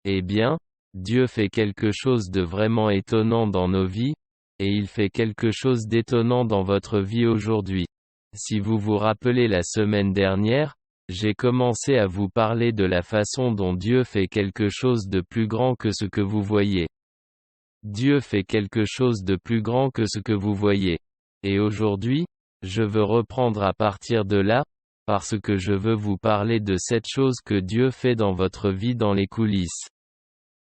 Eh bien, Dieu fait quelque chose de vraiment étonnant dans nos vies, et il fait quelque chose d'étonnant dans votre vie aujourd'hui. Si vous vous rappelez la semaine dernière, j'ai commencé à vous parler de la façon dont Dieu fait quelque chose de plus grand que ce que vous voyez. Dieu fait quelque chose de plus grand que ce que vous voyez. Et aujourd'hui, je veux reprendre à partir de là, parce que je veux vous parler de cette chose que Dieu fait dans votre vie dans les coulisses.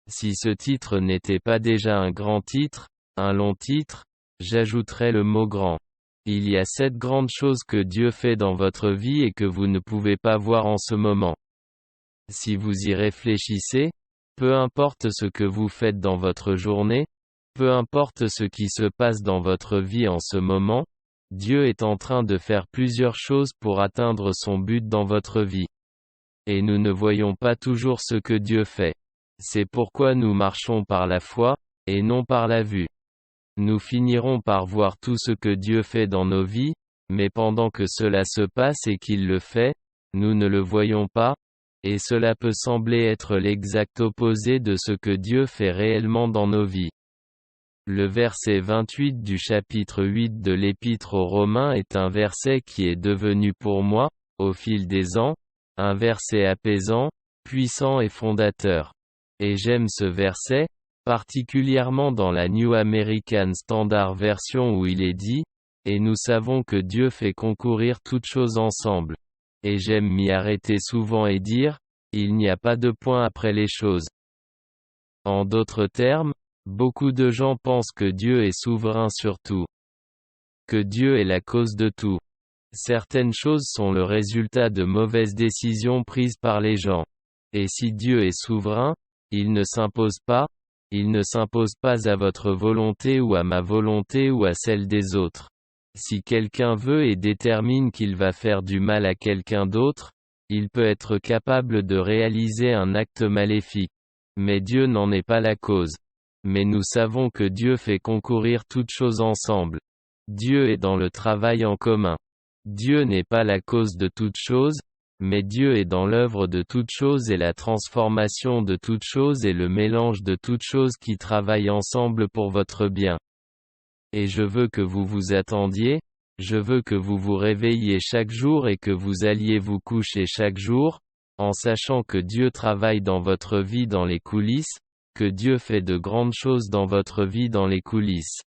Si ce titre n'était pas déjà un grand titre, un long titre, j'ajouterais le mot grand. Il y a 7 grandes choses que Dieu fait dans votre vie et que vous ne pouvez pas voir en ce moment. Si vous y réfléchissez, peu importe ce que vous faites dans votre journée, peu importe ce qui se passe dans votre vie en ce moment, Dieu est en train de faire plusieurs choses pour atteindre son but dans votre vie. Et nous ne voyons pas toujours ce que Dieu fait. C'est pourquoi nous marchons par la foi, et non par la vue. Nous finirons par voir tout ce que Dieu fait dans nos vies, mais pendant que cela se passe et qu'il le fait, nous ne le voyons pas, et cela peut sembler être l'exact opposé de ce que Dieu fait réellement dans nos vies. Le verset 28 du chapitre 8 de l'Épître aux Romains est un verset qui est devenu pour moi, au fil des ans, un verset apaisant, puissant et fondateur. Et j'aime ce verset, particulièrement dans la New American Standard Version où il est dit, « Et nous savons que Dieu fait concourir toutes choses ensemble. » Et j'aime m'y arrêter souvent et dire, « Il n'y a pas de point après les choses. » En d'autres termes, beaucoup de gens pensent que Dieu est souverain sur tout. Que Dieu est la cause de tout. Certaines choses sont le résultat de mauvaises décisions prises par les gens. Et si Dieu est souverain, il ne s'impose pas à votre volonté ou à ma volonté ou à celle des autres. Si quelqu'un veut et détermine qu'il va faire du mal à quelqu'un d'autre, il peut être capable de réaliser un acte maléfique. Mais Dieu n'en est pas la cause. Mais nous savons que Dieu fait concourir toutes choses ensemble. Dieu est dans le travail en commun. Dieu n'est pas la cause de toutes choses, mais Dieu est dans l'œuvre de toutes choses et la transformation de toutes choses et le mélange de toutes choses qui travaillent ensemble pour votre bien. Et je veux que vous vous attendiez, je veux que vous vous réveilliez chaque jour et que vous alliez vous coucher chaque jour, en sachant que Dieu travaille dans votre vie dans les coulisses, que Dieu fait de grandes choses dans votre vie dans les coulisses.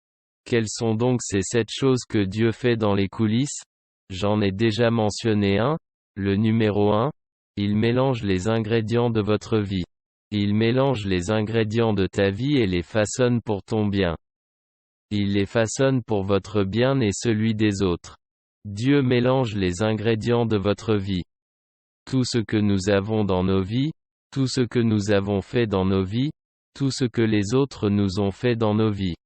Quelles sont donc ces 7 choses que Dieu fait dans les coulisses? J'en ai déjà mentionné un, le numéro 1, il mélange les ingrédients de votre vie. Il mélange les ingrédients de ta vie et les façonne pour ton bien. Il les façonne pour votre bien et celui des autres. Dieu mélange les ingrédients de votre vie. Tout ce que nous avons dans nos vies, tout ce que nous avons fait dans nos vies, tout ce que les autres nous ont fait dans nos vies.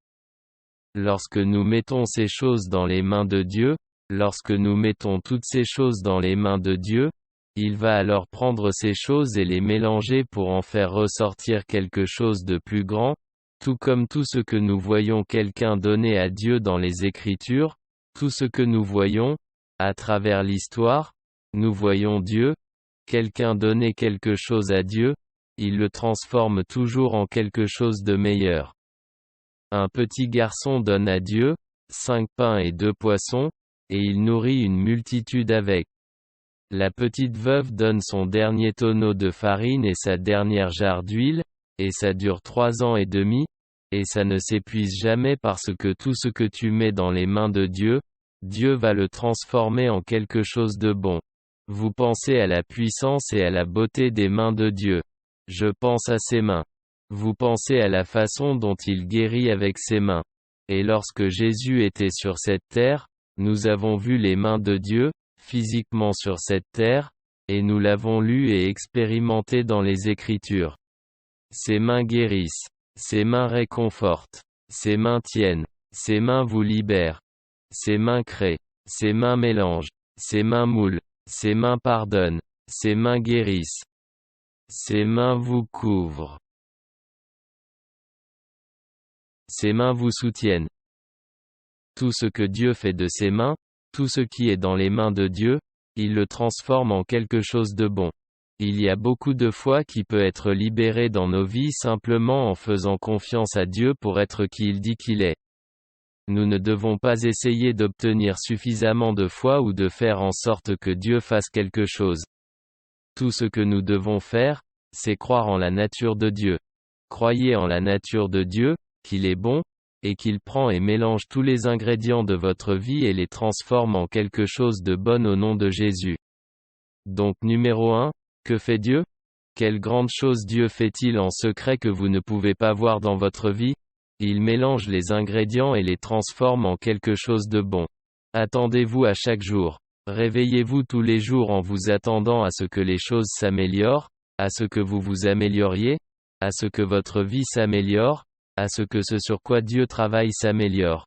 Lorsque nous mettons ces choses dans les mains de Dieu, lorsque nous mettons toutes ces choses dans les mains de Dieu, il va alors prendre ces choses et les mélanger pour en faire ressortir quelque chose de plus grand, tout comme tout ce que nous voyons quelqu'un donner à Dieu dans les Écritures, tout ce que nous voyons, à travers l'histoire, nous voyons Dieu, quelqu'un donner quelque chose à Dieu, il le transforme toujours en quelque chose de meilleur. Un petit garçon donne à Dieu 5 pains et 2 poissons, et il nourrit une multitude avec. La petite veuve donne son dernier tonneau de farine et sa dernière jarre d'huile, et ça dure 3 ans et demi, et ça ne s'épuise jamais parce que tout ce que tu mets dans les mains de Dieu, Dieu va le transformer en quelque chose de bon. Vous pensez à la puissance et à la beauté des mains de Dieu. Je pense à ses mains. Vous pensez à la façon dont il guérit avec ses mains. Et lorsque Jésus était sur cette terre, nous avons vu les mains de Dieu, physiquement sur cette terre, et nous l'avons lu et expérimenté dans les Écritures. Ses mains guérissent. Ses mains réconfortent. Ses mains tiennent. Ses mains vous libèrent. Ses mains créent. Ses mains mélangent. Ses mains moulent. Ses mains pardonnent. Ses mains guérissent. Ses mains vous couvrent. Ses mains vous soutiennent. Tout ce que Dieu fait de ses mains, tout ce qui est dans les mains de Dieu, il le transforme en quelque chose de bon. Il y a beaucoup de foi qui peut être libérée dans nos vies simplement en faisant confiance à Dieu pour être qui il dit qu'il est. Nous ne devons pas essayer d'obtenir suffisamment de foi ou de faire en sorte que Dieu fasse quelque chose. Tout ce que nous devons faire, c'est croire en la nature de Dieu. Croyez en la nature de Dieu, qu'il est bon, et qu'il prend et mélange tous les ingrédients de votre vie et les transforme en quelque chose de bon au nom de Jésus. Donc numéro 1, que fait Dieu? Quelle grande chose Dieu fait-il en secret que vous ne pouvez pas voir dans votre vie? Il mélange les ingrédients et les transforme en quelque chose de bon. Attendez-vous à chaque jour. Réveillez-vous tous les jours en vous attendant à ce que les choses s'améliorent, à ce que vous vous amélioriez, à ce que votre vie s'améliore, à ce que ce sur quoi Dieu travaille s'améliore.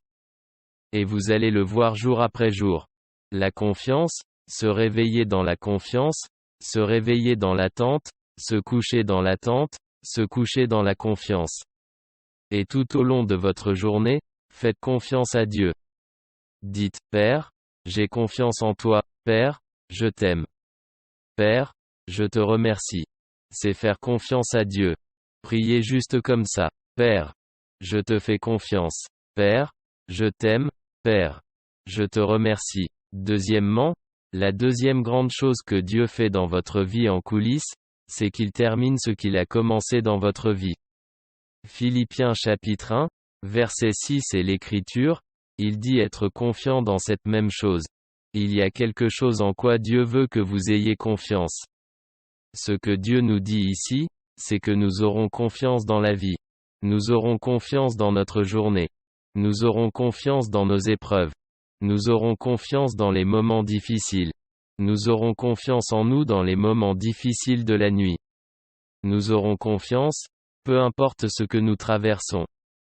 Et vous allez le voir jour après jour. La confiance, se réveiller dans la confiance, se réveiller dans l'attente, se coucher dans l'attente, se coucher dans la confiance. Et tout au long de votre journée, faites confiance à Dieu. Dites, Père, j'ai confiance en toi, Père, je t'aime. Père, je te remercie. C'est faire confiance à Dieu. Priez juste comme ça. Père, je te fais confiance. Père, je t'aime, Père. Je te remercie. Deuxièmement, la deuxième grande chose que Dieu fait dans votre vie en coulisses, c'est qu'il termine ce qu'il a commencé dans votre vie. Philippiens chapitre 1, verset 6 et l'Écriture, il dit être confiant dans cette même chose. Il y a quelque chose en quoi Dieu veut que vous ayez confiance. Ce que Dieu nous dit ici, c'est que nous aurons confiance dans la vie. Nous aurons confiance dans notre journée. Nous aurons confiance dans nos épreuves. Nous aurons confiance dans les moments difficiles. Nous aurons confiance en nous dans les moments difficiles de la nuit. Nous aurons confiance, peu importe ce que nous traversons.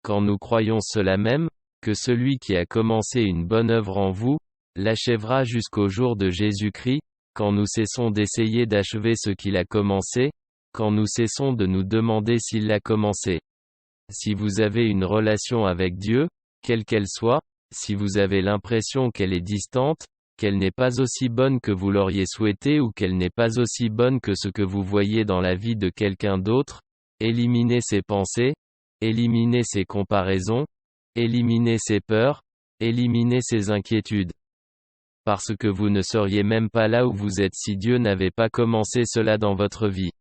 Quand nous croyons cela même, que celui qui a commencé une bonne œuvre en vous, l'achèvera jusqu'au jour de Jésus-Christ, quand nous cessons d'essayer d'achever ce qu'il a commencé, quand nous cessons de nous demander s'il l'a commencé. Si vous avez une relation avec Dieu, quelle qu'elle soit, si vous avez l'impression qu'elle est distante, qu'elle n'est pas aussi bonne que vous l'auriez souhaité ou qu'elle n'est pas aussi bonne que ce que vous voyez dans la vie de quelqu'un d'autre, éliminez ces pensées, éliminez ces comparaisons, éliminez ces peurs, éliminez ces inquiétudes. Parce que vous ne seriez même pas là où vous êtes si Dieu n'avait pas commencé cela dans votre vie.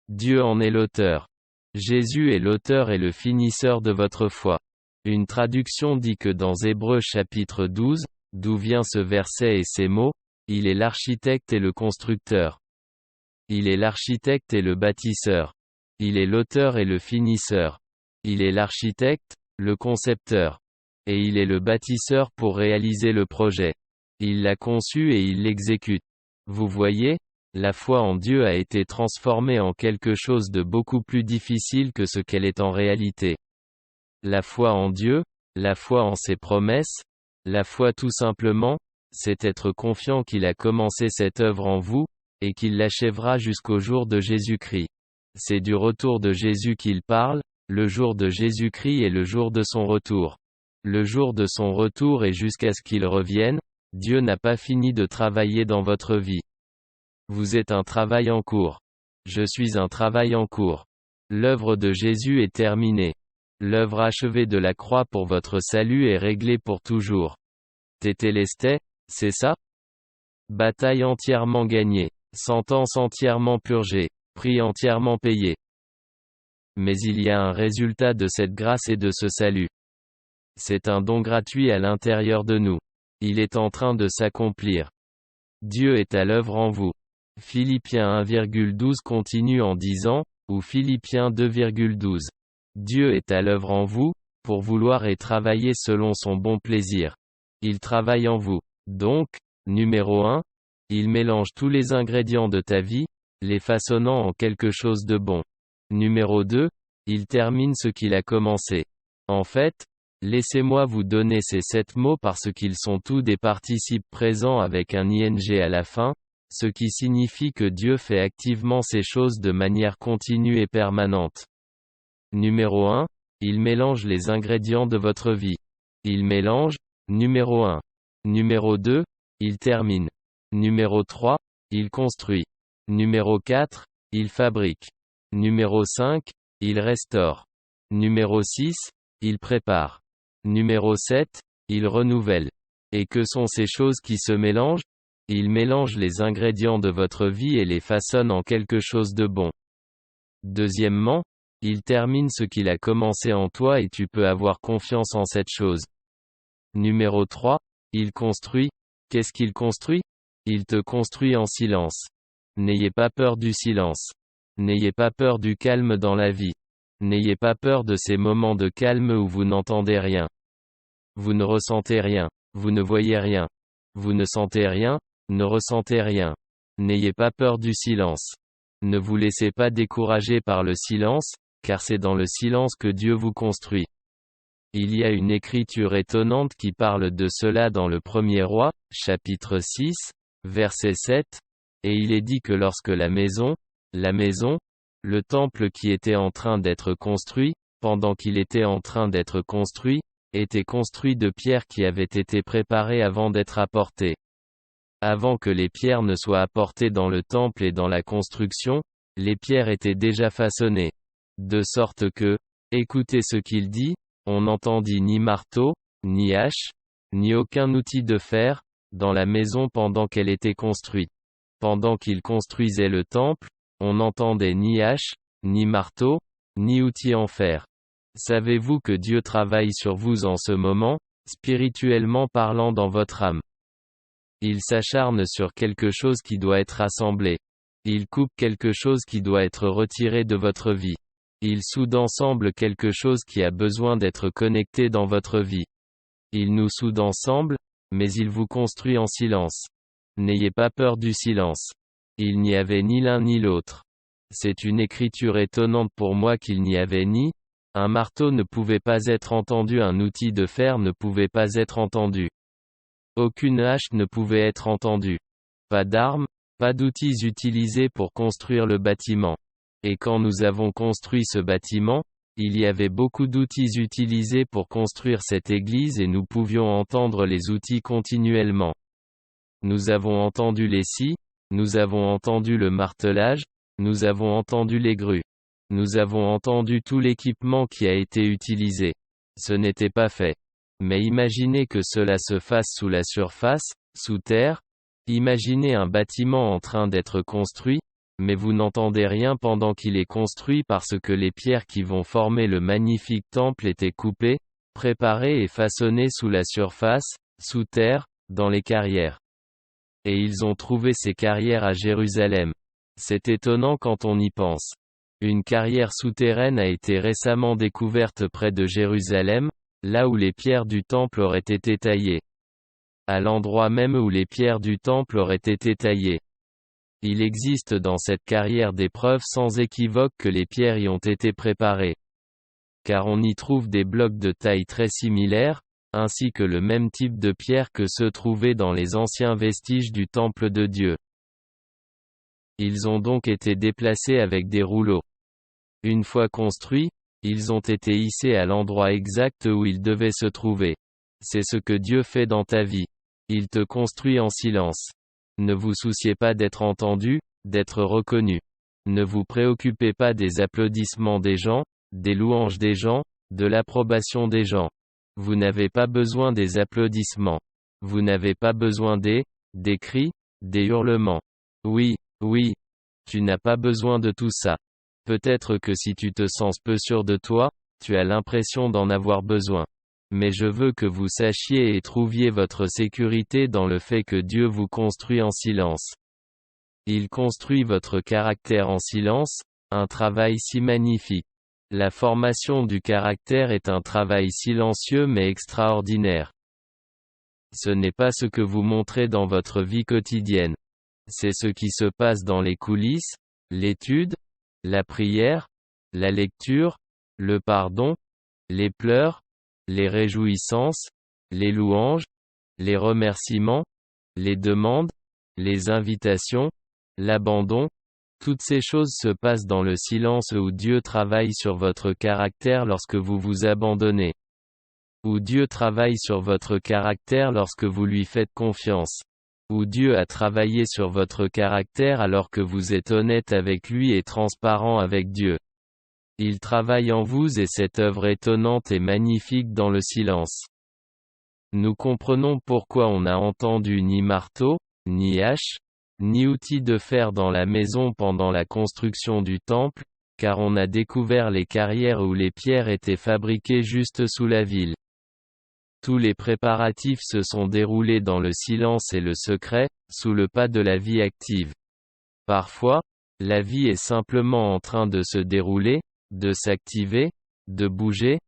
Dieu en est l'auteur. Jésus est l'auteur et le finisseur de votre foi. Une traduction dit que dans Hébreux chapitre 12, d'où vient ce verset et ces mots, il est l'architecte et le constructeur. Il est l'architecte et le bâtisseur. Il est l'auteur et le finisseur. Il est l'architecte, le concepteur. Et il est le bâtisseur pour réaliser le projet. Il l'a conçu et il l'exécute. Vous voyez, la foi en Dieu a été transformée en quelque chose de beaucoup plus difficile que ce qu'elle est en réalité. La foi en Dieu, la foi en ses promesses, la foi tout simplement, c'est être confiant qu'il a commencé cette œuvre en vous, et qu'il l'achèvera jusqu'au jour de Jésus-Christ. C'est du retour de Jésus qu'il parle, le jour de Jésus-Christ est le jour de son retour. Le jour de son retour et jusqu'à ce qu'il revienne, Dieu n'a pas fini de travailler dans votre vie. Vous êtes un travail en cours. Je suis un travail en cours. L'œuvre de Jésus est terminée. L'œuvre achevée de la croix pour votre salut est réglée pour toujours. Tétélestai, c'est ça? Bataille entièrement gagnée. Sentence entièrement purgée. Prix entièrement payé. Mais il y a un résultat de cette grâce et de ce salut. C'est un don gratuit à l'intérieur de nous. Il est en train de s'accomplir. Dieu est à l'œuvre en vous. Philippiens 1,12 continue en disant, ou Philippiens 2,12. Dieu est à l'œuvre en vous, pour vouloir et travailler selon son bon plaisir. Il travaille en vous. Donc, numéro 1, il mélange tous les ingrédients de ta vie, les façonnant en quelque chose de bon. Numéro 2, il termine ce qu'il a commencé. En fait, laissez-moi vous donner ces 7 mots parce qu'ils sont tous des participes présents avec un ing à la fin, ce qui signifie que Dieu fait activement ces choses de manière continue et permanente. Numéro 1, il mélange les ingrédients de votre vie. Il mélange, numéro 1. Numéro 2, il termine. Numéro 3, il construit. Numéro 4, il fabrique. Numéro 5, il restaure. Numéro 6, il prépare. Numéro 7, il renouvelle. Et que sont ces choses qui se mélangent? Il mélange les ingrédients de votre vie et les façonne en quelque chose de bon. Deuxièmement, il termine ce qu'il a commencé en toi et tu peux avoir confiance en cette chose. Numéro 3, il construit. Qu'est-ce qu'il construit? Il te construit en silence. N'ayez pas peur du silence. N'ayez pas peur du calme dans la vie. N'ayez pas peur de ces moments de calme où vous n'entendez rien. Vous ne ressentez rien. Vous ne voyez rien. Vous ne sentez rien, ne ressentez rien. N'ayez pas peur du silence. Ne vous laissez pas décourager par le silence, car c'est dans le silence que Dieu vous construit. Il y a une écriture étonnante qui parle de cela dans le 1er Roi, chapitre 6, verset 7, et il est dit que lorsque la maison, le temple qui était en train d'être construit, pendant qu'il était en train d'être construit, était construit de pierres qui avaient été préparées avant d'être apportées. Avant que les pierres ne soient apportées dans le temple et dans la construction, les pierres étaient déjà façonnées. De sorte que, écoutez ce qu'il dit, on n'entendit ni marteau, ni hache, ni aucun outil de fer, dans la maison pendant qu'elle était construite. Pendant qu'il construisait le temple, on n'entendait ni hache, ni marteau, ni outil en fer. Savez-vous que Dieu travaille sur vous en ce moment, spirituellement parlant dans votre âme? Il s'acharne sur quelque chose qui doit être assemblé. Il coupe quelque chose qui doit être retiré de votre vie. Il soude ensemble quelque chose qui a besoin d'être connecté dans votre vie. Il nous soude ensemble, mais il vous construit en silence. N'ayez pas peur du silence. Il n'y avait ni l'un ni l'autre. C'est une écriture étonnante pour moi qu'il n'y avait ni. Un marteau ne pouvait pas être entendu, un outil de fer ne pouvait pas être entendu. Aucune hache ne pouvait être entendue. Pas d'armes, pas d'outils utilisés pour construire le bâtiment. Et quand nous avons construit ce bâtiment, il y avait beaucoup d'outils utilisés pour construire cette église et nous pouvions entendre les outils continuellement. Nous avons entendu les scies, nous avons entendu le martelage, nous avons entendu les grues. Nous avons entendu tout l'équipement qui a été utilisé. Ce n'était pas fait. Mais imaginez que cela se fasse sous la surface, sous terre. Imaginez un bâtiment en train d'être construit, mais vous n'entendez rien pendant qu'il est construit parce que les pierres qui vont former le magnifique temple étaient coupées, préparées et façonnées sous la surface, sous terre, dans les carrières. Et ils ont trouvé ces carrières à Jérusalem. C'est étonnant quand on y pense. Une carrière souterraine a été récemment découverte près de Jérusalem, là où les pierres du temple auraient été taillées. À l'endroit même où les pierres du temple auraient été taillées. Il existe dans cette carrière des preuves sans équivoque que les pierres y ont été préparées. Car on y trouve des blocs de taille très similaires, ainsi que le même type de pierre que ceux trouvés dans les anciens vestiges du temple de Dieu. Ils ont donc été déplacés avec des rouleaux. Une fois construits, ils ont été hissés à l'endroit exact où ils devaient se trouver. C'est ce que Dieu fait dans ta vie. Il te construit en silence. Ne vous souciez pas d'être entendu, d'être reconnu. Ne vous préoccupez pas des applaudissements des gens, des louanges des gens, de l'approbation des gens. Vous n'avez pas besoin des applaudissements. Vous n'avez pas besoin des cris, des hurlements. Oui, tu n'as pas besoin de tout ça. Peut-être que si tu te sens peu sûr de toi, tu as l'impression d'en avoir besoin. Mais je veux que vous sachiez et trouviez votre sécurité dans le fait que Dieu vous construit en silence. Il construit votre caractère en silence, un travail si magnifique. La formation du caractère est un travail silencieux mais extraordinaire. Ce n'est pas ce que vous montrez dans votre vie quotidienne. C'est ce qui se passe dans les coulisses, l'étude, la prière, la lecture, le pardon, les pleurs, les réjouissances, les louanges, les remerciements, les demandes, les invitations, l'abandon. Toutes ces choses se passent dans le silence où Dieu travaille sur votre caractère lorsque vous vous abandonnez. Où Dieu travaille sur votre caractère lorsque vous lui faites confiance. où Dieu a travaillé sur votre caractère alors que vous êtes honnête avec lui et transparent avec Dieu. Il travaille en vous et cette œuvre étonnante et magnifique dans le silence. Nous comprenons pourquoi on n'a entendu ni marteau, ni hache, ni outil de fer dans la maison pendant la construction du temple, car on a découvert les carrières où les pierres étaient fabriquées juste sous la ville. Tous les préparatifs se sont déroulés dans le silence et le secret, sous le pas de la vie active. Parfois, la vie est simplement en train de se dérouler, de s'activer, de bouger,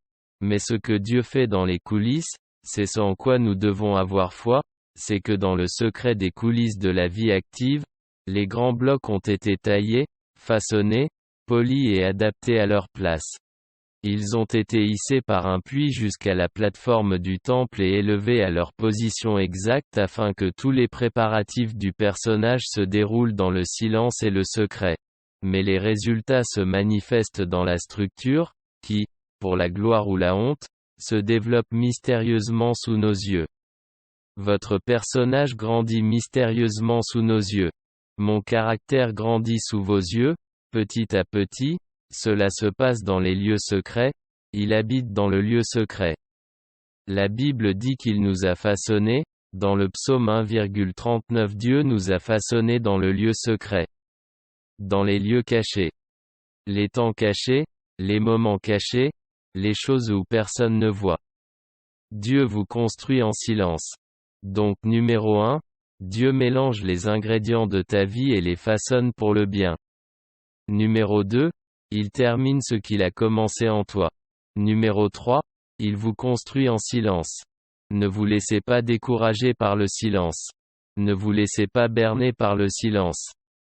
mais ce que Dieu fait dans les coulisses, c'est ce en quoi nous devons avoir foi, c'est que dans le secret des coulisses de la vie active, les grands blocs ont été taillés, façonnés, polis et adaptés à leur place. Ils ont été hissés par un puits jusqu'à la plateforme du temple et élevés à leur position exacte afin que tous les préparatifs du personnage se déroulent dans le silence et le secret. Mais les résultats se manifestent dans la structure, qui, pour la gloire ou la honte, se développe mystérieusement sous nos yeux. Votre personnage grandit mystérieusement sous nos yeux. Mon caractère grandit sous vos yeux, petit à petit. Cela se passe dans les lieux secrets, il habite dans le lieu secret. La Bible dit qu'il nous a façonnés, dans le psaume 1,39 Dieu nous a façonnés dans le lieu secret. Dans les lieux cachés. Les temps cachés, les moments cachés, les choses où personne ne voit. Dieu vous construit en silence. Donc numéro 1, Dieu mélange les ingrédients de ta vie et les façonne pour le bien. Numéro 2, il termine ce qu'il a commencé en toi. Numéro 3, il vous construit en silence. Ne vous laissez pas décourager par le silence. Ne vous laissez pas berner par le silence.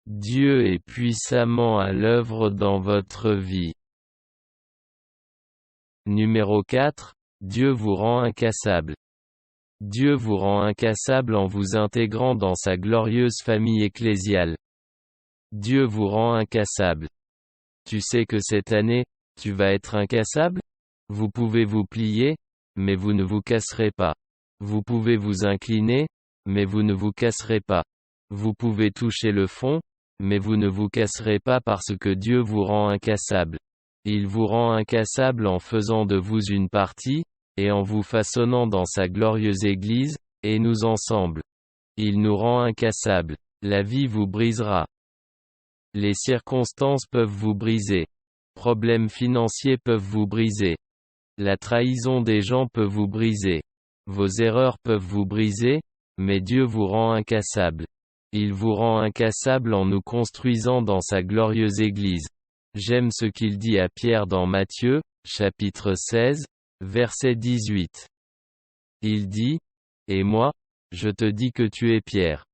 Dieu est puissamment à l'œuvre dans votre vie. Numéro 4, Dieu vous rend incassable. Dieu vous rend incassable en vous intégrant dans sa glorieuse famille ecclésiale. Dieu vous rend incassable. Tu sais que cette année, tu vas être incassable? Vous pouvez vous plier, mais vous ne vous casserez pas. Vous pouvez vous incliner, mais vous ne vous casserez pas. Vous pouvez toucher le fond, mais vous ne vous casserez pas parce que Dieu vous rend incassable. Il vous rend incassable en faisant de vous une partie, et en vous façonnant dans sa glorieuse Église, et nous ensemble. Il nous rend incassable. La vie vous brisera. Les circonstances peuvent vous briser. Problèmes financiers peuvent vous briser. La trahison des gens peut vous briser. Vos erreurs peuvent vous briser, mais Dieu vous rend incassable. Il vous rend incassable en nous construisant dans sa glorieuse Église. J'aime ce qu'il dit à Pierre dans Matthieu, chapitre 16, verset 18. Il dit, « Et moi, je te dis que tu es Pierre.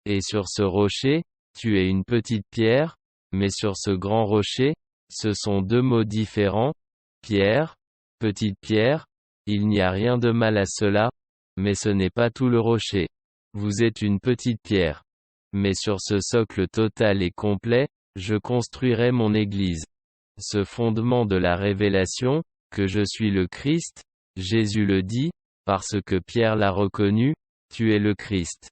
Et sur ce rocher, tu es une petite pierre, mais sur ce grand rocher, ce sont deux mots différents, pierre, petite pierre, il n'y a rien de mal à cela, mais ce n'est pas tout le rocher. Vous êtes une petite pierre. Mais sur ce socle total et complet, je construirai mon Église. Ce fondement de la révélation, que je suis le Christ, Jésus le dit, parce que Pierre l'a reconnu, tu es le Christ.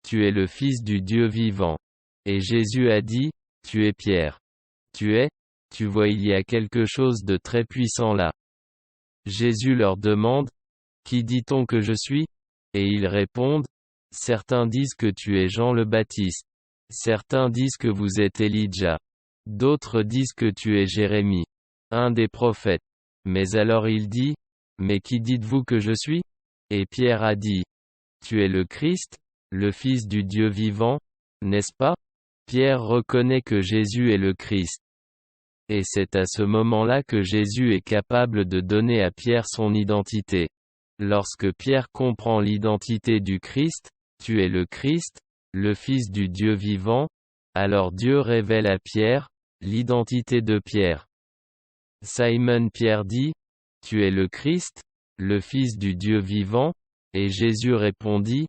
Tu es le Fils du Dieu vivant. Et Jésus a dit, tu es Pierre. Tu vois il y a quelque chose de très puissant là. Jésus leur demande, qui dit-on que je suis? Et ils répondent, certains disent que tu es Jean le Baptiste. Certains disent que vous êtes Elijah. D'autres disent que tu es Jérémie, un des prophètes. Mais alors il dit, mais qui dites-vous que je suis? Et Pierre a dit, tu es le Christ, le Fils du Dieu vivant, n'est-ce pas? Pierre reconnaît que Jésus est le Christ. Et c'est à ce moment-là que Jésus est capable de donner à Pierre son identité. Lorsque Pierre comprend l'identité du Christ, tu es le Christ, le Fils du Dieu vivant, alors Dieu révèle à Pierre, l'identité de Pierre. Simon Pierre dit, tu es le Christ, le Fils du Dieu vivant, et Jésus répondit,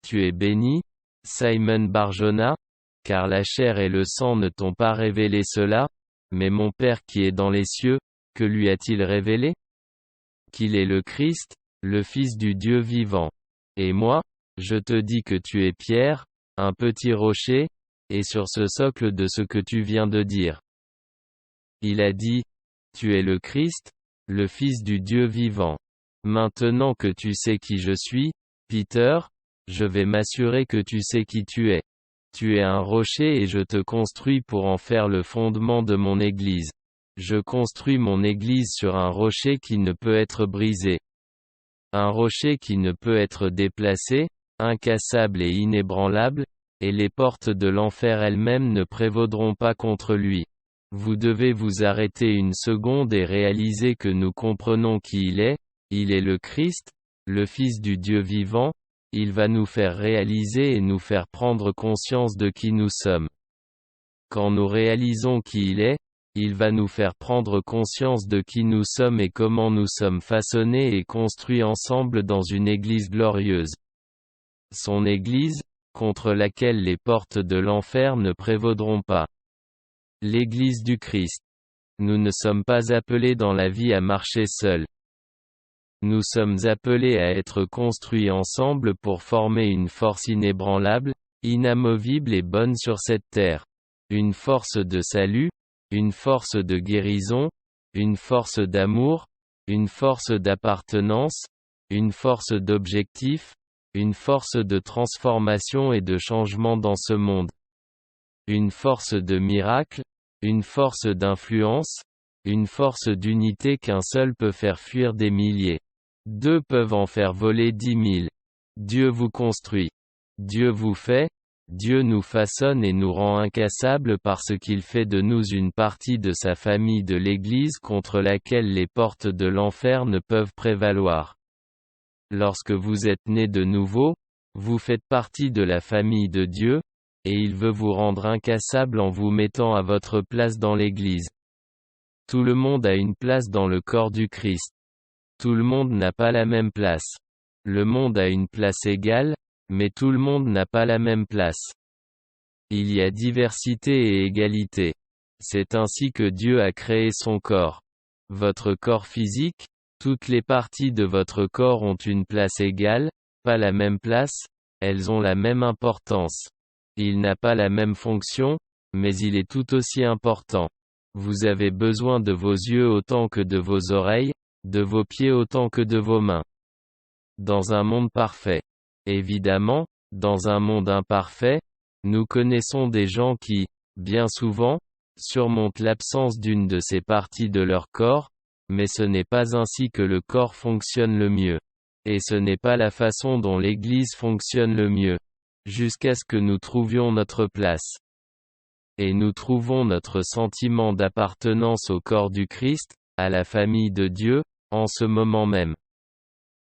tu es béni, Simon Bar-Jona, car la chair et le sang ne t'ont pas révélé cela, mais mon Père qui est dans les cieux, que lui a-t-il révélé? Qu'il est le Christ, le Fils du Dieu vivant. Et moi, Je te dis que tu es Pierre, un petit rocher, et sur ce socle de ce que tu viens de dire. Il a dit, tu es le Christ, le Fils du Dieu vivant. Maintenant que tu sais qui je suis, Peter, je vais m'assurer que tu sais qui tu es. Tu es un rocher et je te construis pour en faire le fondement de mon Église. Je construis mon Église sur un rocher qui ne peut être brisé. Un rocher qui ne peut être déplacé, incassable et inébranlable, et les portes de l'enfer elles-mêmes ne prévaudront pas contre lui. Vous devez vous arrêter une seconde et réaliser que nous comprenons qui il est le Christ, le Fils du Dieu vivant, il va nous faire réaliser et nous faire prendre conscience de qui nous sommes. Quand nous réalisons qui il va nous faire prendre conscience de qui nous sommes et comment nous sommes façonnés et construits ensemble dans une Église glorieuse. Son Église, contre laquelle les portes de l'enfer ne prévaudront pas. L'Église du Christ. Nous ne sommes pas appelés dans la vie à marcher seuls. Nous sommes appelés à être construits ensemble pour former une force inébranlable, inamovible et bonne sur cette terre. Une force de salut, une force de guérison, une force d'amour, une force d'appartenance, une force d'objectif, une force de transformation et de changement dans ce monde. Une force de miracle, une force d'influence, une force d'unité qu'un seul peut faire fuir des milliers. Deux peuvent en faire voler 10 000. Dieu vous construit. Dieu vous fait, Dieu nous façonne et nous rend incassables parce qu'il fait de nous une partie de sa famille de l'Église contre laquelle les portes de l'enfer ne peuvent prévaloir. Lorsque vous êtes né de nouveau, vous faites partie de la famille de Dieu, et il veut vous rendre incassable en vous mettant à votre place dans l'Église. Tout le monde a une place dans le corps du Christ. Tout le monde n'a pas la même place. Le monde a une place égale, mais tout le monde n'a pas la même place. Il y a diversité et égalité. C'est ainsi que Dieu a créé son corps. Votre corps physique, toutes les parties de votre corps ont une place égale, pas la même place, elles ont la même importance. Il n'a pas la même fonction, mais il est tout aussi important. Vous avez besoin de vos yeux autant que de vos oreilles, de vos pieds autant que de vos mains. Dans un monde parfait. Évidemment, dans un monde imparfait, nous connaissons des gens qui, bien souvent, surmontent l'absence d'une de ces parties de leur corps, mais ce n'est pas ainsi que le corps fonctionne le mieux. Et ce n'est pas la façon dont l'Église fonctionne le mieux. Jusqu'à ce que nous trouvions notre place. Et nous trouvons notre sentiment d'appartenance au corps du Christ, à la famille de Dieu, en ce moment même.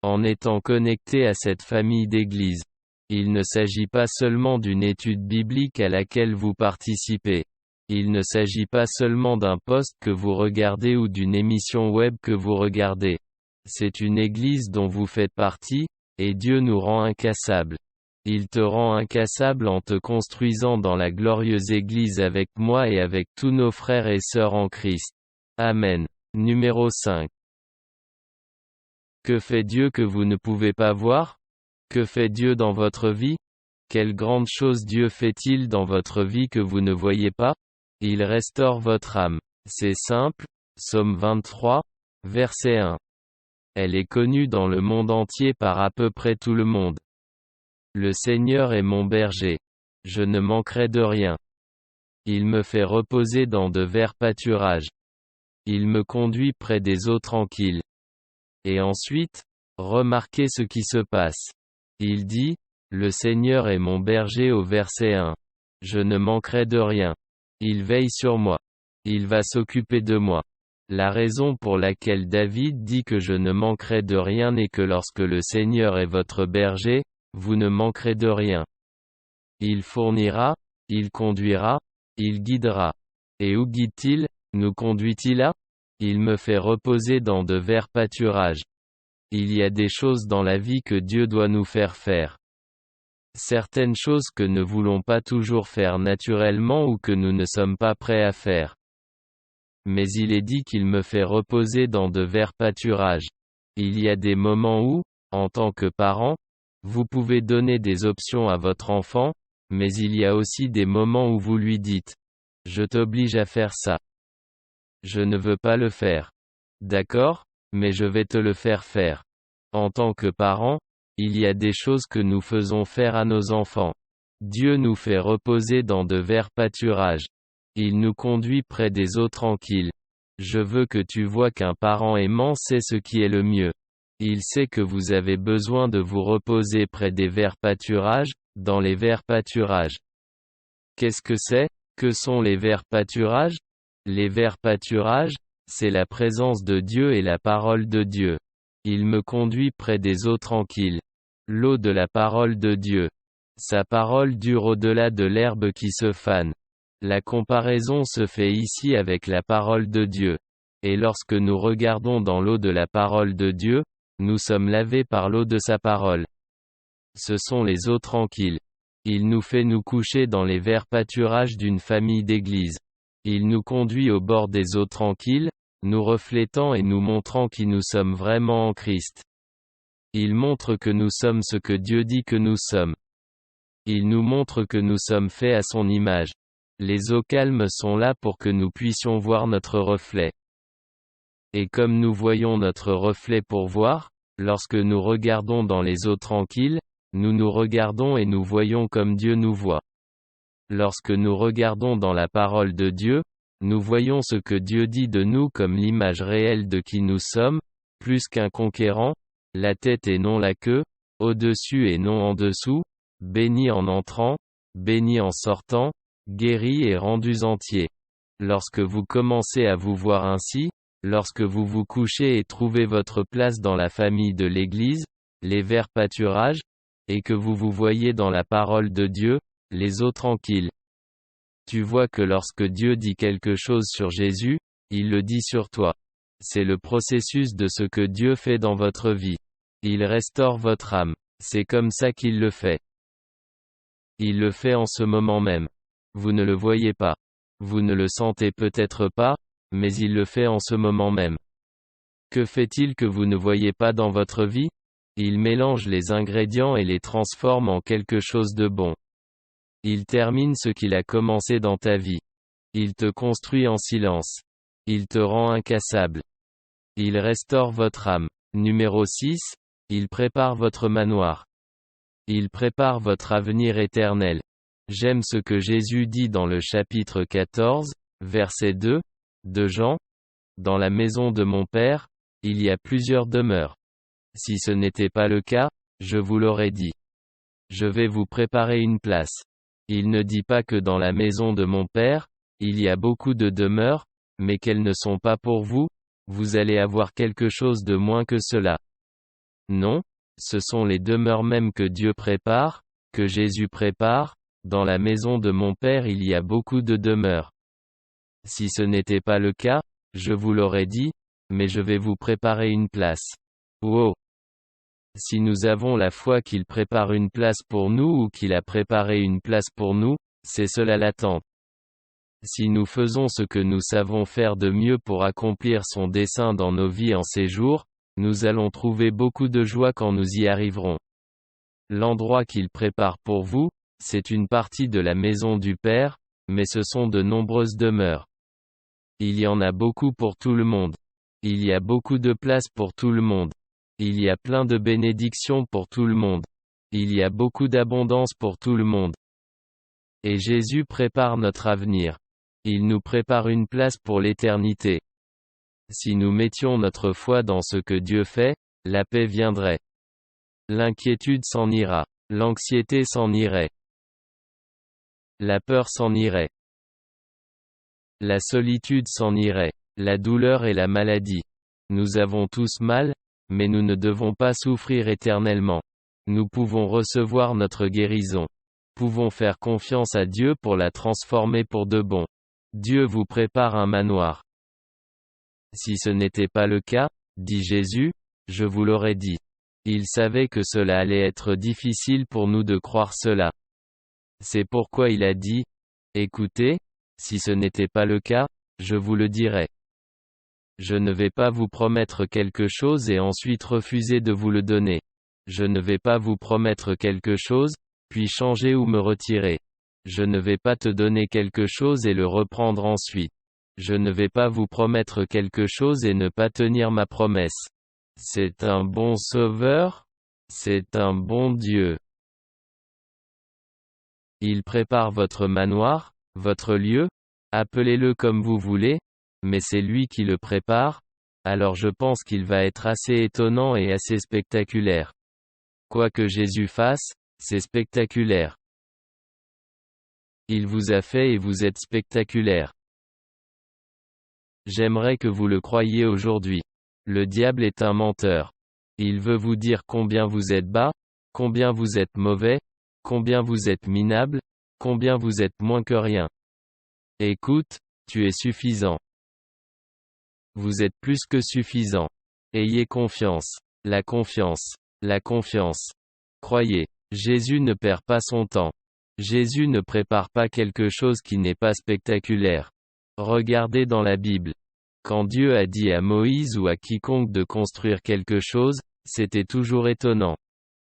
En étant connecté à cette famille d'Église. Il ne s'agit pas seulement d'une étude biblique à laquelle vous participez. Il ne s'agit pas seulement d'un post que vous regardez ou d'une émission web que vous regardez. C'est une Église dont vous faites partie, et Dieu nous rend incassables. Il te rend incassable en te construisant dans la glorieuse Église avec moi et avec tous nos frères et sœurs en Christ. Amen. Numéro 5. Que fait Dieu que vous ne pouvez pas voir? Que fait Dieu dans votre vie? Quelle grande chose Dieu fait-il dans votre vie que vous ne voyez pas? Il restaure votre âme. C'est simple. Psaume 23, verset 1. Elle est connue dans le monde entier par à peu près tout le monde. Le Seigneur est mon berger. Je ne manquerai de rien. Il me fait reposer dans de verts pâturages. Il me conduit près des eaux tranquilles. Et ensuite, remarquez ce qui se passe. Il dit, le Seigneur est mon berger au verset 1. Je ne manquerai de rien. Il veille sur moi. Il va s'occuper de moi. La raison pour laquelle David dit que je ne manquerai de rien est que lorsque le Seigneur est votre berger, vous ne manquerez de rien. Il fournira, il conduira, il guidera. Et où guide-t-il, nous conduit-il à? Il me fait reposer dans de verts pâturages. Il y a des choses dans la vie que Dieu doit nous faire faire. Certaines choses que ne voulons pas toujours faire naturellement ou que nous ne sommes pas prêts à faire. Mais il est dit qu'il me fait reposer dans de verts pâturages. Il y a des moments où, en tant que parent, Vous pouvez donner des options à votre enfant, mais il y a aussi des moments où vous lui dites: je t'oblige à faire ça. Je ne veux pas le faire. D'accord, mais je vais te le faire faire. En tant que parents, il y a des choses que nous faisons faire à nos enfants. Dieu nous fait reposer dans de verts pâturages. Il nous conduit près des eaux tranquilles. Je veux que tu vois qu'un parent aimant sait ce qui est le mieux. Il sait que vous avez besoin de vous reposer près des verts pâturages, dans les verts pâturages. Qu'est-ce que c'est? Que sont les verts pâturages? Les verts pâturages, c'est la présence de Dieu et la parole de Dieu. Il me conduit près des eaux tranquilles. L'eau de la parole de Dieu. Sa parole dure au-delà de l'herbe qui se fane. La comparaison se fait ici avec la parole de Dieu. Et lorsque nous regardons dans l'eau de la parole de Dieu, nous sommes lavés par l'eau de sa parole. Ce sont les eaux tranquilles. Il nous fait nous coucher dans les verts pâturages d'une famille d'église. Il nous conduit au bord des eaux tranquilles, nous reflétant et nous montrant qui nous sommes vraiment en Christ. Il montre que nous sommes ce que Dieu dit que nous sommes. Il nous montre que nous sommes faits à son image. Les eaux calmes sont là pour que nous puissions voir notre reflet. Et comme nous voyons notre reflet pour voir, lorsque nous regardons dans les eaux tranquilles, nous nous regardons et nous voyons comme Dieu nous voit. Lorsque nous regardons dans la parole de Dieu, nous voyons ce que Dieu dit de nous comme l'image réelle de qui nous sommes, plus qu'un conquérant, la tête et non la queue, au-dessus et non en dessous, bénis en entrant, bénis en sortant, guéris et rendus entiers. Lorsque vous commencez à vous voir ainsi, lorsque vous vous couchez et trouvez votre place dans la famille de l'Église, les verts pâturages, et que vous vous voyez dans la parole de Dieu, les eaux tranquilles. Tu vois que lorsque Dieu dit quelque chose sur Jésus, il le dit sur toi. C'est le processus de ce que Dieu fait dans votre vie. Il restaure votre âme. C'est comme ça qu'il le fait. Il le fait en ce moment même. Vous ne le voyez pas. Vous ne le sentez peut-être pas, mais il le fait en ce moment même. Que fait-il que vous ne voyez pas dans votre vie? Il mélange les ingrédients et les transforme en quelque chose de bon. Il termine ce qu'il a commencé dans ta vie. Il te construit en silence. Il te rend incassable. Il restaure votre âme. Numéro 6, il prépare votre manoir. Il prépare votre avenir éternel. J'aime ce que Jésus dit dans le chapitre 14, verset 2, de Jean. Dans la maison de mon Père, il y a plusieurs demeures. Si ce n'était pas le cas, je vous l'aurais dit. Je vais vous préparer une place. Il ne dit pas que dans la maison de mon Père, il y a beaucoup de demeures, mais qu'elles ne sont pas pour vous, vous allez avoir quelque chose de moins que cela. Non, ce sont les demeures mêmes que Dieu prépare, que Jésus prépare, dans la maison de mon Père il y a beaucoup de demeures. Si ce n'était pas le cas, je vous l'aurais dit, mais je vais vous préparer une place. Wow! Si nous avons la foi qu'il prépare une place pour nous ou qu'il a préparé une place pour nous, c'est cela l'attente. Si nous faisons ce que nous savons faire de mieux pour accomplir son dessein dans nos vies en ces jours, nous allons trouver beaucoup de joie quand nous y arriverons. L'endroit qu'il prépare pour vous, c'est une partie de la maison du Père, mais ce sont de nombreuses demeures. Il y en a beaucoup pour tout le monde. Il y a beaucoup de place pour tout le monde. Il y a plein de bénédictions pour tout le monde. Il y a beaucoup d'abondance pour tout le monde. Et Jésus prépare notre avenir. Il nous prépare une place pour l'éternité. Si nous mettions notre foi dans ce que Dieu fait, la paix viendrait. L'inquiétude s'en ira. L'anxiété s'en irait. La peur s'en irait. La solitude s'en irait. La douleur et la maladie. Nous avons tous mal, mais nous ne devons pas souffrir éternellement. Nous pouvons recevoir notre guérison. Pouvons faire confiance à Dieu pour la transformer pour de bon. Dieu vous prépare un manoir. Si ce n'était pas le cas, dit Jésus, je vous l'aurais dit. Il savait que cela allait être difficile pour nous de croire cela. C'est pourquoi il a dit, écoutez, si ce n'était pas le cas, je vous le dirais. Je ne vais pas vous promettre quelque chose et ensuite refuser de vous le donner. Je ne vais pas vous promettre quelque chose, puis changer ou me retirer. Je ne vais pas te donner quelque chose et le reprendre ensuite. Je ne vais pas vous promettre quelque chose et ne pas tenir ma promesse. C'est un bon Sauveur? C'est un bon Dieu. Il prépare votre manoir, votre lieu, appelez-le comme vous voulez, mais c'est lui qui le prépare, alors je pense qu'il va être assez étonnant et assez spectaculaire. Quoi que Jésus fasse, c'est spectaculaire. Il vous a fait et vous êtes spectaculaire. J'aimerais que vous le croyiez aujourd'hui. Le diable est un menteur. Il veut vous dire combien vous êtes bas, combien vous êtes mauvais, combien vous êtes minable, combien vous êtes moins que rien. Écoute, tu es suffisant. Vous êtes plus que suffisant. Ayez confiance. La confiance. La confiance. Croyez. Jésus ne perd pas son temps. Jésus ne prépare pas quelque chose qui n'est pas spectaculaire. Regardez dans la Bible. Quand Dieu a dit à Moïse ou à quiconque de construire quelque chose, c'était toujours étonnant.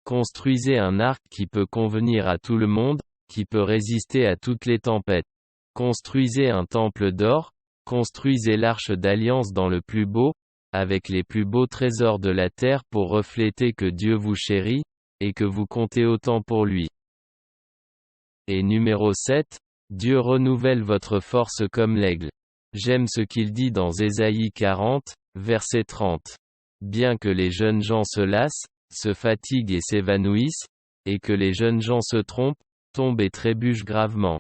Construisez un arc qui peut convenir à tout le monde, qui peut résister à toutes les tempêtes. Construisez un temple d'or, construisez l'arche d'alliance dans le plus beau, avec les plus beaux trésors de la terre pour refléter que Dieu vous chérit, et que vous comptez autant pour lui. Et numéro 7, Dieu renouvelle votre force comme l'aigle. J'aime ce qu'il dit dans Ésaïe 40, verset 30. Bien que les jeunes gens se lassent, se fatiguent et s'évanouissent, et que les jeunes gens se trompent, tombent et trébuchent gravement.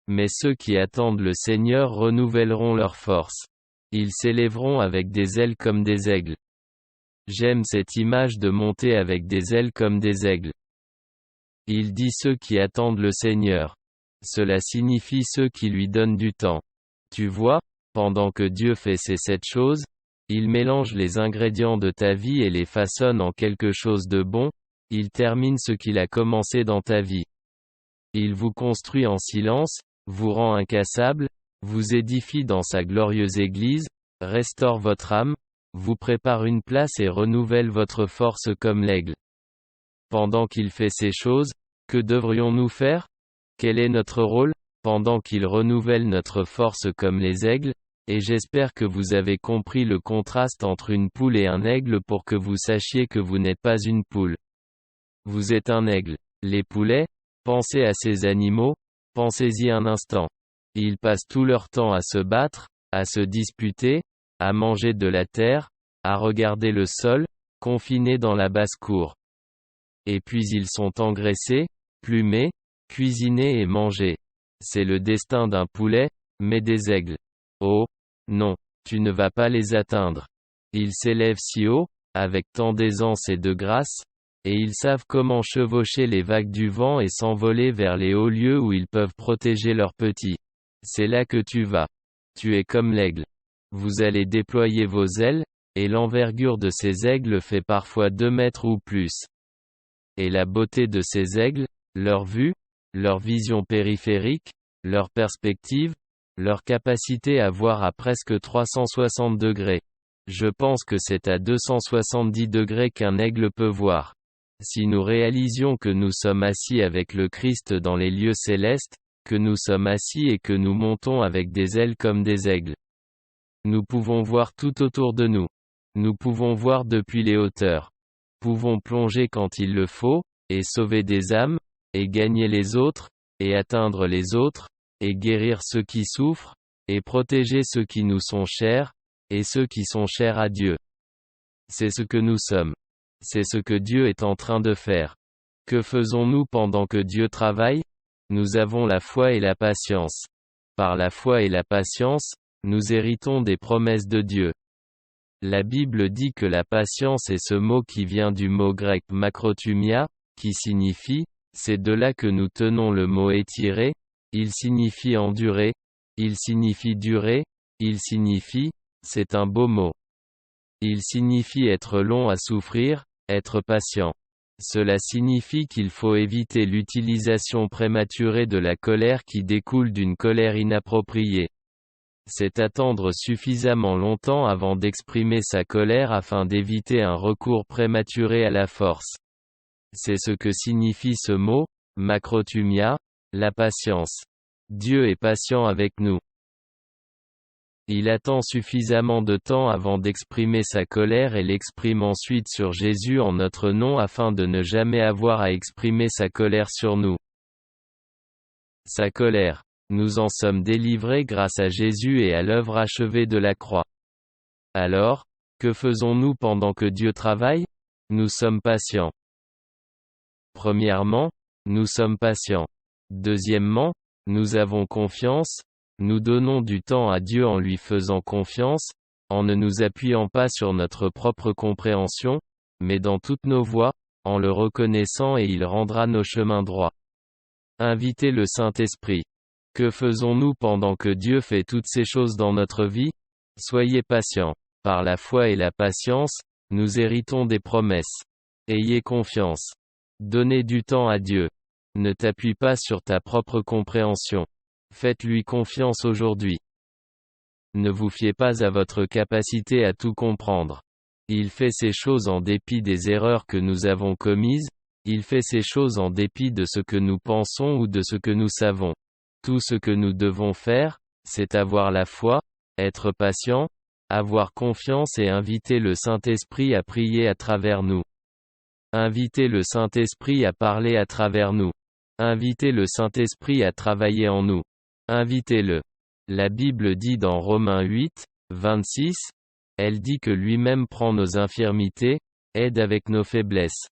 Mais ceux qui attendent le Seigneur renouvelleront leur force. Ils s'élèveront avec des ailes comme des aigles. J'aime cette image de monter avec des ailes comme des aigles. Il dit ceux qui attendent le Seigneur. Cela signifie ceux qui lui donnent du temps. Tu vois, pendant que Dieu fait ces 7 choses, il mélange les ingrédients de ta vie et les façonne en quelque chose de bon, il termine ce qu'il a commencé dans ta vie. Il vous construit en silence, vous rend incassable, vous édifie dans sa glorieuse Église, restaure votre âme, vous prépare une place et renouvelle votre force comme l'aigle. Pendant qu'il fait ces choses, que devrions-nous faire? Quel est notre rôle? Pendant qu'il renouvelle notre force comme les aigles, et j'espère que vous avez compris le contraste entre une poule et un aigle pour que vous sachiez que vous n'êtes pas une poule. Vous êtes un aigle. Les poulets, pensez à ces animaux, pensez-y un instant. Ils passent tout leur temps à se battre, à se disputer, à manger de la terre, à regarder le sol, confinés dans la basse-cour. Et puis ils sont engraissés, plumés, cuisinés et mangés. C'est le destin d'un poulet, mais des aigles. Oh, non, tu ne vas pas les atteindre. Ils s'élèvent si haut, avec tant d'aisance et de grâce, et ils savent comment chevaucher les vagues du vent et s'envoler vers les hauts lieux où ils peuvent protéger leurs petits. C'est là que tu vas. Tu es comme l'aigle. Vous allez déployer vos ailes, et l'envergure de ces aigles fait parfois 2 mètres ou plus. Et la beauté de ces aigles, leur vue, leur vision périphérique, leur perspective, leur capacité à voir à presque 360 degrés. Je pense que c'est à 270 degrés qu'un aigle peut voir. Si nous réalisions que nous sommes assis avec le Christ dans les lieux célestes, que nous sommes assis et que nous montons avec des ailes comme des aigles. Nous pouvons voir tout autour de nous. Nous pouvons voir depuis les hauteurs. Pouvons plonger quand il le faut, et sauver des âmes, et gagner les autres, et atteindre les autres, et guérir ceux qui souffrent, et protéger ceux qui nous sont chers, et ceux qui sont chers à Dieu. C'est ce que nous sommes. C'est ce que Dieu est en train de faire. Que faisons-nous pendant que Dieu travaille? Nous avons la foi et la patience. Par la foi et la patience, nous héritons des promesses de Dieu. La Bible dit que la patience est ce mot qui vient du mot grec makrothumia, qui signifie, c'est de là que nous tenons le mot étirer, il signifie endurer, il signifie durer, il signifie, c'est un beau mot. Il signifie être long à souffrir, être patient. Cela signifie qu'il faut éviter l'utilisation prématurée de la colère qui découle d'une colère inappropriée. c'est attendre suffisamment longtemps avant d'exprimer sa colère afin d'éviter un recours prématuré à la force. C'est ce que signifie ce mot, macrothumia, la patience. Dieu est patient avec nous. Il attend suffisamment de temps avant d'exprimer sa colère et l'exprime ensuite sur Jésus en notre nom afin de ne jamais avoir à exprimer sa colère sur nous. Sa colère. Nous en sommes délivrés grâce à Jésus et à l'œuvre achevée de la croix. Alors, que faisons-nous pendant que Dieu travaille? Nous sommes patients. Premièrement, nous sommes patients. Deuxièmement, nous avons confiance, nous donnons du temps à Dieu en lui faisant confiance, en ne nous appuyant pas sur notre propre compréhension, mais dans toutes nos voies, en le reconnaissant et il rendra nos chemins droits. Invitez le Saint-Esprit. Que faisons-nous pendant que Dieu fait toutes ces choses dans notre vie? Soyez patients. Par la foi et la patience, nous héritons des promesses. Ayez confiance. Donnez du temps à Dieu. Ne t'appuie pas sur ta propre compréhension. Faites-lui confiance aujourd'hui. Ne vous fiez pas à votre capacité à tout comprendre. Il fait ces choses en dépit des erreurs que nous avons commises, il fait ces choses en dépit de ce que nous pensons ou de ce que nous savons. Tout ce que nous devons faire, c'est avoir la foi, être patient, avoir confiance et inviter le Saint-Esprit à prier à travers nous. Invitez le Saint-Esprit à parler à travers nous. Invitez le Saint-Esprit à travailler en nous. Invitez-le. La Bible dit dans Romains 8, 26, elle dit que lui-même prend nos infirmités, aide avec nos faiblesses.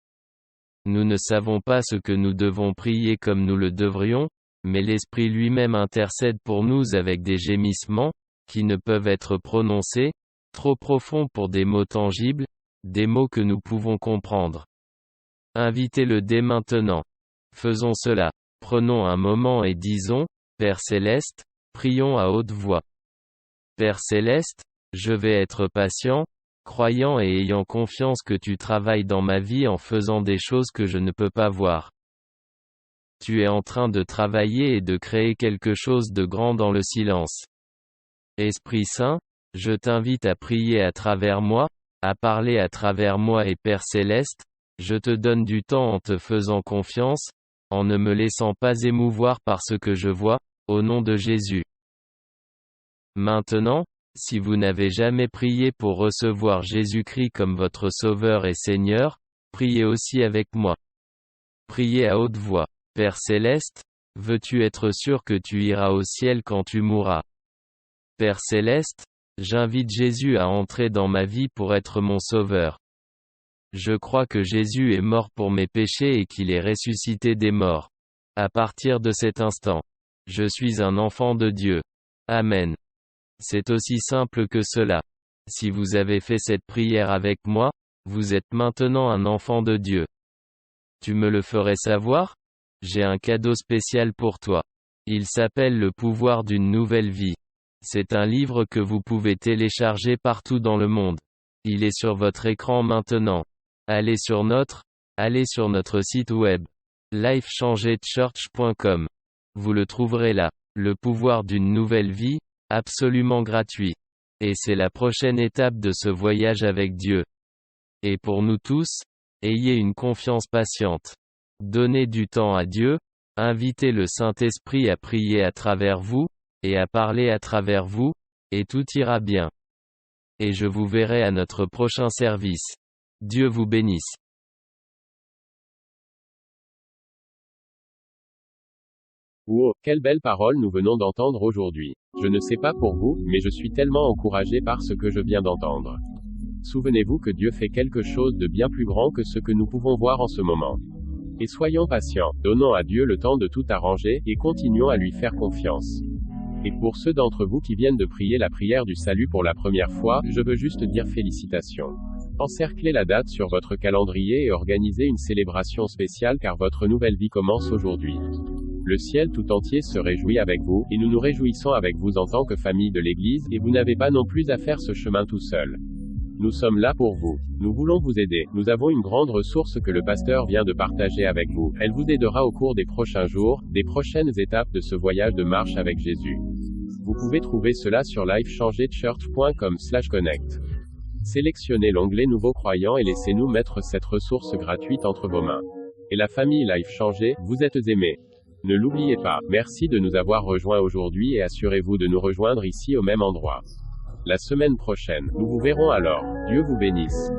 Nous ne savons pas ce que nous devons prier comme nous le devrions, mais l'Esprit lui-même intercède pour nous avec des gémissements, qui ne peuvent être prononcés, trop profonds pour des mots tangibles, des mots que nous pouvons comprendre. Invitez-le dès maintenant. Faisons cela. Prenons un moment et disons, Père Céleste, prions à haute voix. Père Céleste, je vais être patient, croyant et ayant confiance que tu travailles dans ma vie en faisant des choses que je ne peux pas voir. Tu es en train de travailler et de créer quelque chose de grand dans le silence. Esprit Saint, je t'invite à prier à travers moi, à parler à travers moi et Père Céleste, je te donne du temps en te faisant confiance, en ne me laissant pas émouvoir par ce que je vois, au nom de Jésus. Maintenant, si vous n'avez jamais prié pour recevoir Jésus-Christ comme votre Sauveur et Seigneur, priez aussi avec moi. Priez à haute voix. Père Céleste, veux-tu être sûr que tu iras au ciel quand tu mourras? Père Céleste, j'invite Jésus à entrer dans ma vie pour être mon Sauveur. Je crois que Jésus est mort pour mes péchés et qu'il est ressuscité des morts. À partir de cet instant, je suis un enfant de Dieu. Amen. C'est aussi simple que cela. Si vous avez fait cette prière avec moi, vous êtes maintenant un enfant de Dieu. Tu me le ferais savoir? J'ai un cadeau spécial pour toi. Il s'appelle Le pouvoir d'une nouvelle vie. C'est un livre que vous pouvez télécharger partout dans le monde. Il est sur votre écran maintenant. Allez sur notre site web, lifechangedchurch.com. Vous le trouverez là. Le pouvoir d'une nouvelle vie, absolument gratuit. Et c'est la prochaine étape de ce voyage avec Dieu. Et pour nous tous, ayez une confiance patiente. Donnez du temps à Dieu, invitez le Saint-Esprit à prier à travers vous, et à parler à travers vous, et tout ira bien. Et je vous verrai à notre prochain service. Dieu vous bénisse. Wow, quelle belle parole nous venons d'entendre aujourd'hui. Je ne sais pas pour vous, mais je suis tellement encouragé par ce que je viens d'entendre. Souvenez-vous que Dieu fait quelque chose de bien plus grand que ce que nous pouvons voir en ce moment. Et soyons patients, donnons à Dieu le temps de tout arranger, et continuons à lui faire confiance. Et pour ceux d'entre vous qui viennent de prier la prière du salut pour la première fois, je veux juste dire félicitations. Encerclez la date sur votre calendrier et organisez une célébration spéciale car votre nouvelle vie commence aujourd'hui. Le ciel tout entier se réjouit avec vous, et nous nous réjouissons avec vous en tant que famille de l'Église, et vous n'avez pas non plus à faire ce chemin tout seul. Nous sommes là pour vous. Nous voulons vous aider. Nous avons une grande ressource que le pasteur vient de partager avec vous. Elle vous aidera au cours des prochains jours, des prochaines étapes de ce voyage de marche avec Jésus. Vous pouvez trouver cela sur lifechangechurch.com/connect. Sélectionnez l'onglet Nouveaux croyants et laissez-nous mettre cette ressource gratuite entre vos mains. Et la famille Life Changé, vous êtes aimés. Ne l'oubliez pas. Merci de nous avoir rejoints aujourd'hui et assurez-vous de nous rejoindre ici au même endroit la semaine prochaine. Nous vous verrons alors. Dieu vous bénisse.